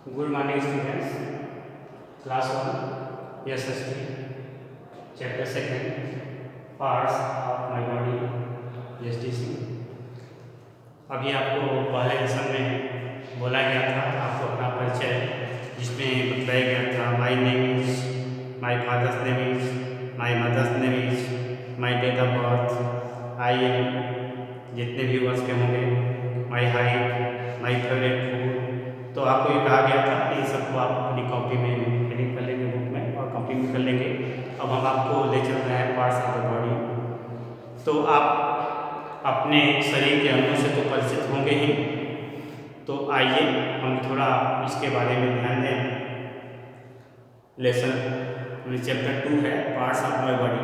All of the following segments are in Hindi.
Good morning, students. Class 1, SST, Chapter 2, Parts of My Body, SDC. अभी आपको पहले लेसन में बोला गया था, आपको अपना परिचय जिसमें बताया गया था my name is, my father's name is, my mother's name is, my date of birth, I am, जितने भी वर्ष के होंगे, my height, my favourite food. तो आपको ये कहा गया था कि सबको आप अपनी कॉपी में फिलिंग कर लेंगे, बुक में, और कॉपी में कर लेंगे। अब हम आपको ले चल रहे हैं पार्ट्स ऑफ द बॉडी। तो आप अपने शरीर के अंगों से तो परिचित होंगे ही, तो आइए हम थोड़ा इसके बारे में ध्यान दें। लेसन चैप्टर 2 है parts of my body.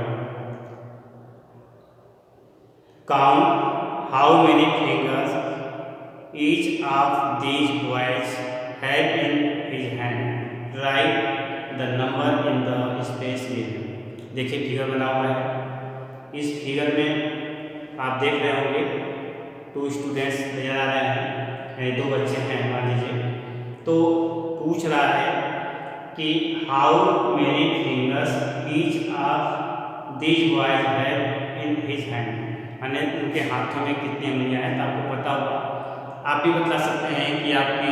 Count how many fingers each of these boys have in his hand, right the number in the space given. देखिए फिगर बना हुआ है। इस फिगर में आप देख रहे होंगे 2 स्टूडेंट्स नजर आ रहे हैं, 2 बच्चे हैं मान लीजिए। तो पूछ रहा है कि how many fingers each of these boys have in his hand, यानी उनके हाथों में कितनी उंगलियां हैं। तो आपको पता होगा, आप भी बता सकते हैं कि आपके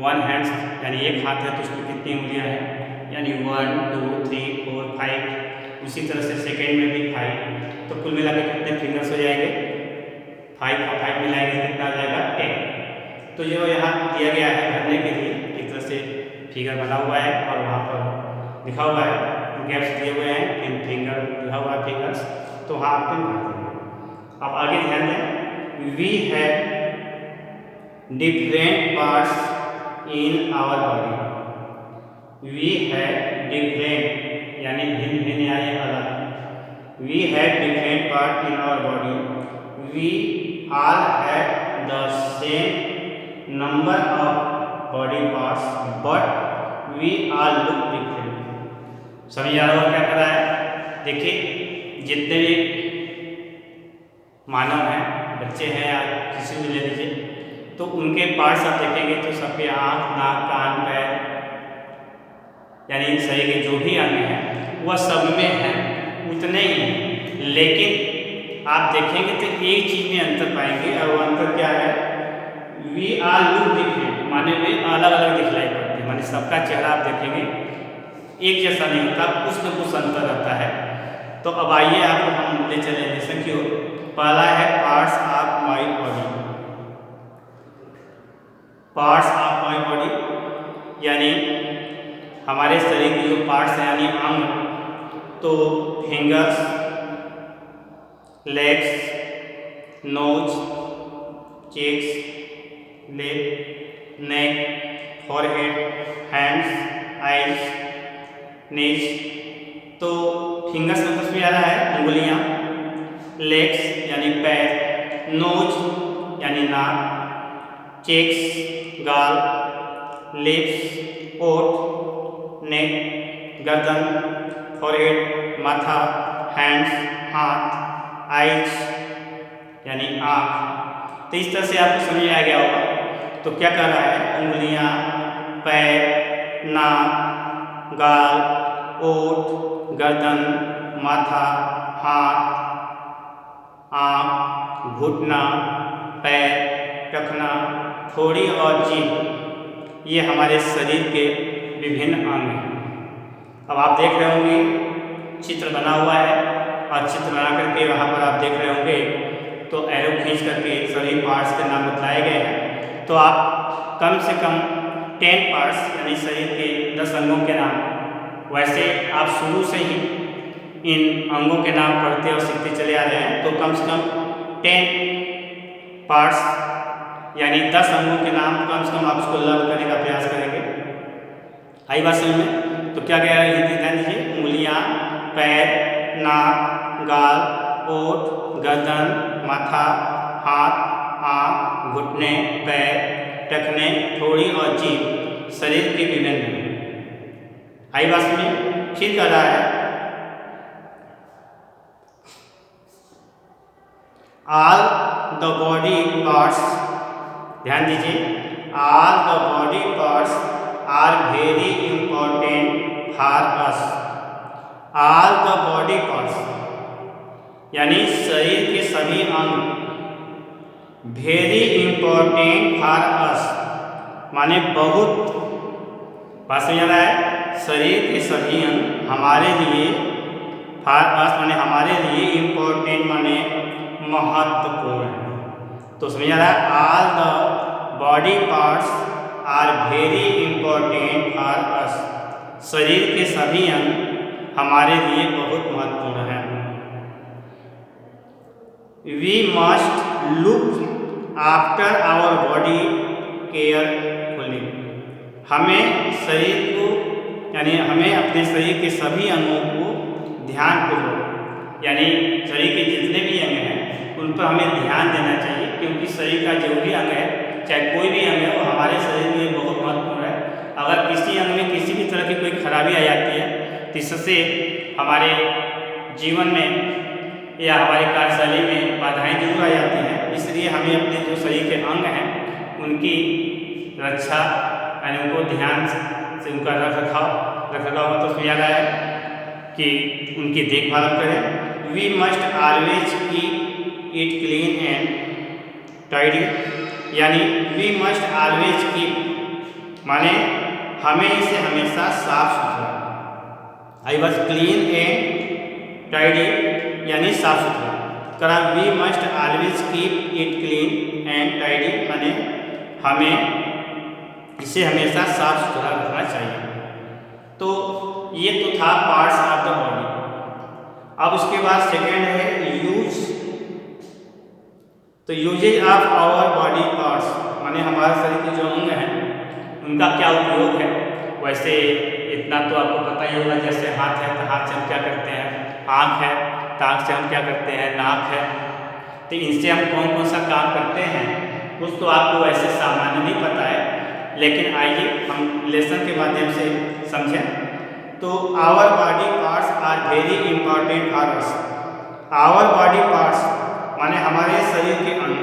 1 हैंड्स यानी एक हाथ है तो उसमें कितनी उंगलियां हैं, यानी 1 2 3 4 5। उसी तरह से सेकेंड में भी 5। तो कुल मिला के कितने फिंगर्स हो जाएंगे, 5 और 5 मिलाएंगे कितना आ जाएगा 10। तो जो यहाँ दिया गया है भरने के लिए एक तरह से फिगर बना हुआ है और वहाँ पर लिखा हुआ है, गैप्स दिए हुए हैं, इन फिंगर लिखा हुआ है फिंगर्स, तो वहाँ आप पिन भर देंगे। अब आगे ध्यान दें, we have different parts in our body. We have different यानी भिन्न भिन्न यानी अलग। We have different parts in our body. We all have the same number of body parts, but we all look different. समझ आ रहा हो क्या कर रहा है? देखिए जितने भी मानव हैं, बच्चे हैं या किसी भी ले लीजिए, तो उनके पार्ट्स आप देखेंगे तो सबके आँख, नाक, कान, पैर यानी शरीर के जो भी अंग हैं वह सब में हैं उतने ही। लेकिन आप देखेंगे तो एक चीज में अंतर पाएंगे, और वो अंतर क्या है, वी आर लुक डिफरेंट, माने वे अलग अलग दिखलाई पड़ते हैं। माने सबका चेहरा आप देखेंगे एक जैसा नहीं होता, कुछ न कुछ अंतर रहता है। तो अब आइए आपको हम ले चले जैसे कि पहला है parts of my body. Parts of my body यानी हमारे शरीर के जो पार्ट्स हैं यानी अंग, तो fingers, legs, nose, cheeks, lip, neck, forehead, hands, eyes, knees. तो फिंगर्स में कुछ भी आ रहा है उंगलियां, लेग्स यानी पैर, नोज यानी नाक, चेक्स गाल, लिप्स ओठ, नेक गर्दन, फॉरहेड माथा, हैंड्स हाथ, आइज यानी आँख। तो इस तरह से आपको समझ आ गया होगा। तो क्या कर रहा है, उंगलियां, पैर, नाक, गाल, ओठ, गर्दन, माथा, हाथ, आँख, घुटना, पैर, टखना, थोड़ी और जीभ, ये हमारे शरीर के विभिन्न अंग हैं। अब आप देख रहे होंगे चित्र बना हुआ है, और चित्र बना करके वहाँ पर आप देख रहे होंगे तो एरो खींच करके सभी पार्ट्स के नाम बताए गए हैं। तो आप कम से कम 10 पार्ट्स यानी शरीर के 10 अंगों के नाम, वैसे आप शुरू से ही इन अंगों के नाम पढ़ते और सीखते चले आ रहे हैं, तो कम से कम 10 पार्ट्स यानी 10 अंगों के नाम कम से कम आप उसको लर्न करने का प्रयास करेंगे। आई बात समझ में? तो क्या कह रहा है ध्यान दीजिए, उंगलियां, पैर, नाक, गाल, ओठ, गर्दन, माथा, हाथ, आँख, घुटने, पैर, टखने, थोड़ी और जीभ शरीर के विभिन्न। आई बात में? फिर कह रहा है ऑल द बॉडी पार्ट्स, ध्यान दीजिए, all the body parts are very important for us. All the body parts यानी शरीर के सभी अंग very important for us माने बहुत, बात समझ आ रहा है, शरीर के सभी अंग हमारे लिए, for us माने हमारे लिए, important माने महत्वपूर्ण है। तो समझ आ रहा है, all the body parts are very important for us, शरीर के सभी अंग हमारे लिए बहुत महत्वपूर्ण है। We must look after our body carefully, हमें शरीर को यानी हमें अपने शरीर के सभी अंगों को ध्यानपूर्वक, यानी शरीर के जितने भी अंग हैं उन पर हमें ध्यान देना चाहिए, क्योंकि शरीर का जो भी अंग है, चाहे कोई भी अंग है, वो हमारे शरीर में बहुत महत्वपूर्ण है। अगर किसी अंग में किसी भी तरह की कोई खराबी आ जाती है तो इससे हमारे जीवन में या हमारी कार्यशैली में बाधाएं जरूर आ जाती हैं। इसलिए हमें अपने जो शरीर के अंग हैं उनकी रक्षा यानी उनको ध्यान से उनका रख रखाव मतलब समझ आ रहा है कि उनकी देखभाल करें। We must always keep it clean and tidy, यानी वी मस्ट ऑलवेज कीप माने हमें इसे हमेशा साफ सुथरा, आई बस क्लीन एंड टाइडी यानी साफ सुथरा करा। We must always keep it clean and tidy माने हमें इसे हमेशा साफ सुथरा रखना चाहिए। तो ये तो था पार्ट्स ऑफ द बॉडी। अब उसके बाद सेकेंड है यूज। तो usages of our body parts माने हमारे शरीर के जो अंग हैं उनका क्या उपयोग है। वैसे इतना तो आपको पता ही होगा, जैसे हाथ है तो हाथ से हम क्या करते हैं, आँख है तो आँख से हम क्या करते हैं, नाक है, तो इनसे हम कौन कौन सा काम करते हैं कुछ तो आपको वैसे सामान्य नहीं पता है, लेकिन आइए हम लेसन के माध्यम से समझें। तो our body parts are very important for us. Our body parts माने हमारे शरीर के अंग,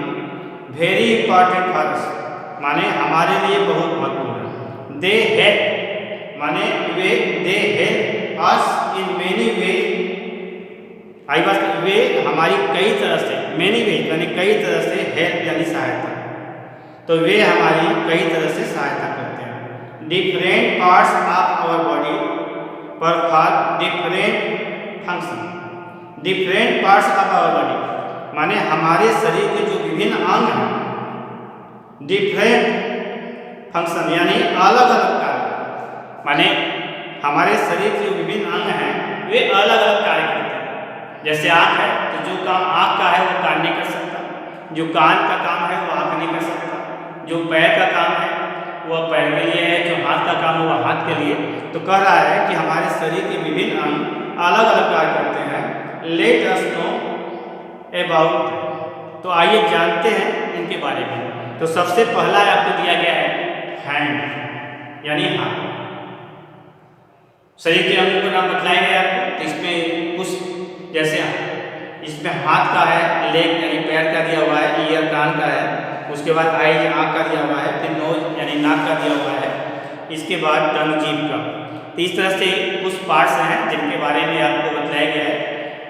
वेरी इंपॉर्टेंट फॉर अस माने हमारे लिए बहुत महत्वपूर्ण। दे हेल्प माने वे, they help us in many वे, आई बात, वे हमारी कई तरह से, मेनी वे यानी कई तरह से, हेल्प यानी सहायता, तो वे हमारी कई तरह से सहायता करते हैं। Different parts of our body perform different function. Different parts of our body माने हमारे शरीर के जो विभिन्न अंग हैं, डिफरेंट फंक्शन यानी अलग अलग कार्य, माने हमारे शरीर के जो विभिन्न अंग हैं वे अलग अलग कार्य करते हैं। जैसे आँख है तो जो काम आँख का है वो कान नहीं कर सकता, जो कान का काम है वो आँख नहीं कर सकता, जो पैर का काम है वह पैर के लिए है, जो हाथ का काम है वह हाथ के लिए। तो कह रहा है कि हमारे शरीर के विभिन्न अंग अलग अलग कार्य करते हैं। लेट अस नो अबाउट, तो आइए जानते हैं इनके बारे में। तो सबसे पहला आपको दिया गया है हैंड यानी हाथ। शरीर के अंगों का नाम बतलाया गया आपको। तो इसमें कुछ जैसे इसमें हाथ का है, लेग यानी पैर का दिया हुआ है, ईयर कान का है, उसके बाद आईज आँख का दिया हुआ है, फिर नोज यानी नाक का दिया हुआ है, इसके बाद टंग जीभ का। तो इस तरह से कुछ पार्ट्स हैं जिनके बारे में आपको बताया गया है।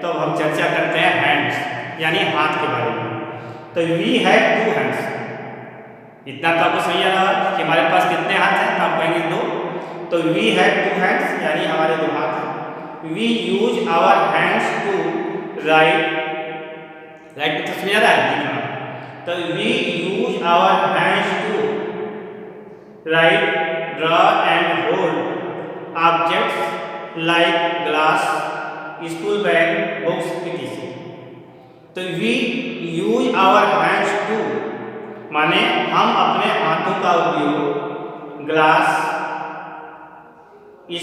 तो अब हम चर्चा करते हैं हैंड्स यानी हाथ के बारे में। तो वी हैव टू हैंड्स, इतना तो आपको समझ आ रहा है कि हमारे पास कितने हाथ हैं, तो आप कहेंगे दो। तो वी हैव टू हैंड्स यानी हमारे दो हाथ हैं। We use our hands to write, write तो समझ आ रहा है लिखना। तो we use our hands to write, draw and hold objects like glass, school bag, books etc. तो we use our hands to माने हम अपने हाथों का उपयोग ग्लास,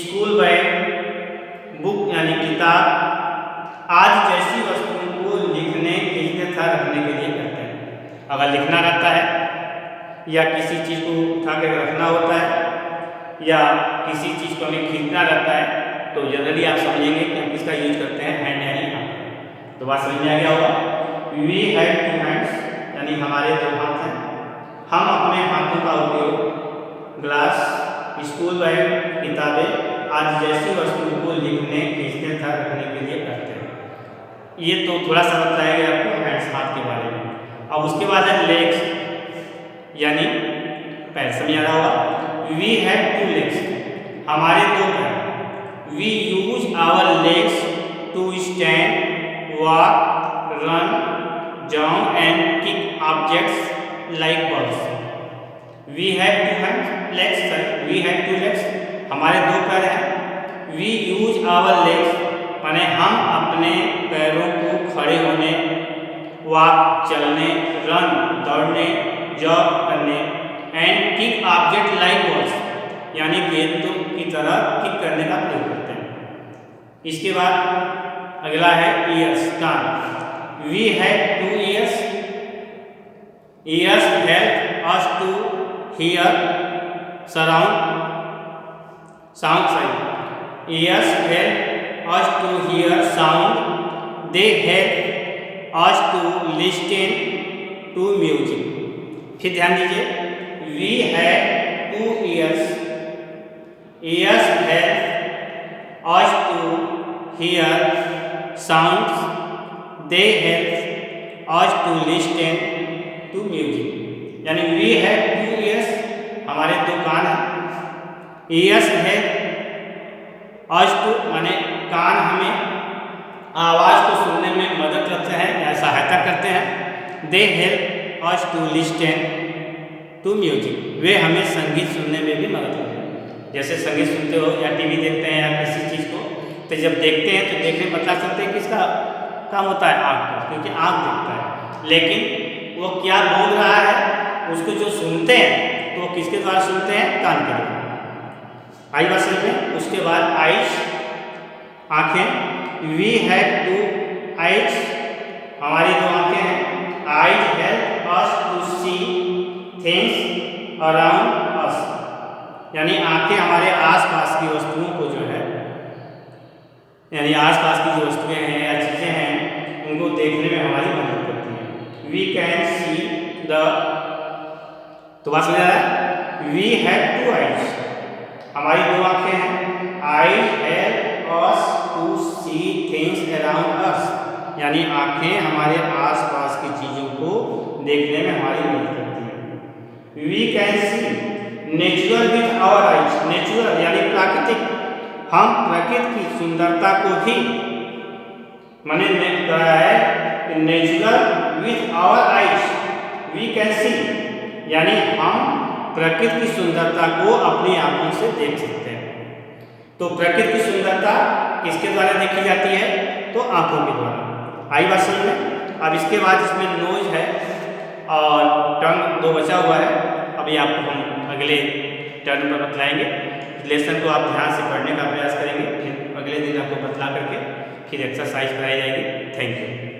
स्कूल बैग, बुक यानी किताब आदि जैसी वस्तुओं को लिखने, खींचने तथा रखने के लिए करते हैं। अगर लिखना रहता है या किसी चीज़ को उठा कर रखना होता है या किसी चीज़ को हमें खींचना रहता है तो जनरली आप समझेंगे कि हम किसका यूज करते हैं, हैंड यानी हाथ। तो बात समझ में आ गया होगा। वी हैव टू हैंड्स यानी हमारे दो हाथ हैं। हम अपने हाथों का उपयोग ग्लास, स्कूल बैग, किताबें आदि जैसी वस्तुओं को लिखने, खींचने तथा रखने के लिए करते हैं। ये तो थोड़ा सा बताया गया आपको हैंड्स, हाथ के बारे में। अब उसके बाद है लेग्स, यानी पैर। समझ आ रहा होगा। वी हैव 2 लेग्स, हमारे 2 पैर। We use our legs to stand, walk, run, jump and kick objects like balls. We have 2 legs, we have 2 legs, हमारे 2 पैर हैं। वी यूज आवर लेग्स माने हम अपने पैरों को खड़े होने, वॉक चलने, रन दौड़ने, जॉग करने, and kick object like balls यानी गेंदों की तरह किक करने का प्रयोग करते हैं। इसके बाद अगला है ईयर्स, कान। We have 2 ears, ears help us to hear sound. Ears help us to hear sound. They help us to listen to music. फिर ध्यान दीजिए, we have 2 ears. Ears help us to hear sounds. They help us to listen to music. यानी we have 2 ears, हमारे 2 कान हैं। Ears help us to माने कान हमें आवाज़ को सुनने में मदद करते हैं या सहायता करते हैं। They help us to listen to music. वे हमें संगीत सुनने में भी मदद करते हैं। जैसे संगीत सुनते हो या टीवी देखते हैं या किसी चीज़ को, तो जब देखते हैं तो देखने बता सकते हैं किसका काम होता है, आँख का, क्योंकि आँख देखता है। लेकिन वो क्या बोल रहा है उसको जो सुनते हैं तो वो किसके द्वारा सुनते हैं, कान के द्वारा। आई बात समझ में। उसके बाद आइज, आँखें। वी हैव 2 आइज, हमारी 2 आँखें हैं। Eyes help us to see things around us, यानी आँखें हमारे आसपास की वस्तुओं को जो है, यानी आसपास की जो वस्तुएं हैं या चीज़ें हैं उनको देखने में हमारी मदद करती हैं। वी कैन सी द, तो बात समझ आ रहा है। वी हैव 2 आइज, हमारी 2 आँखें हैं। Eye help us to see things around us, यानी आँखें हमारे आसपास की चीज़ों को देखने में हमारी मदद करती हैं। We can see natural with our eyes, natural यानी प्राकृतिक, हम प्रकृति की सुंदरता को भी मैंने कहा है natural with our eyes. We can see यानी हम प्रकृति की सुंदरता को अपनी आंखों से देख सकते हैं। तो प्रकृति की सुंदरता किसके द्वारा देखी जाती है, तो आंखों के द्वारा। आई बात समझ में। अब इसके बाद इसमें नोज है और टंग 2 बचा हुआ है। अभी आपको हम अगले टर्न पर बतलाएंगे। लेसन को आप ध्यान से पढ़ने का प्रयास करेंगे, फिर अगले दिन आपको बतला करके फिर एक्सरसाइज कराई जाएगी। Thank you.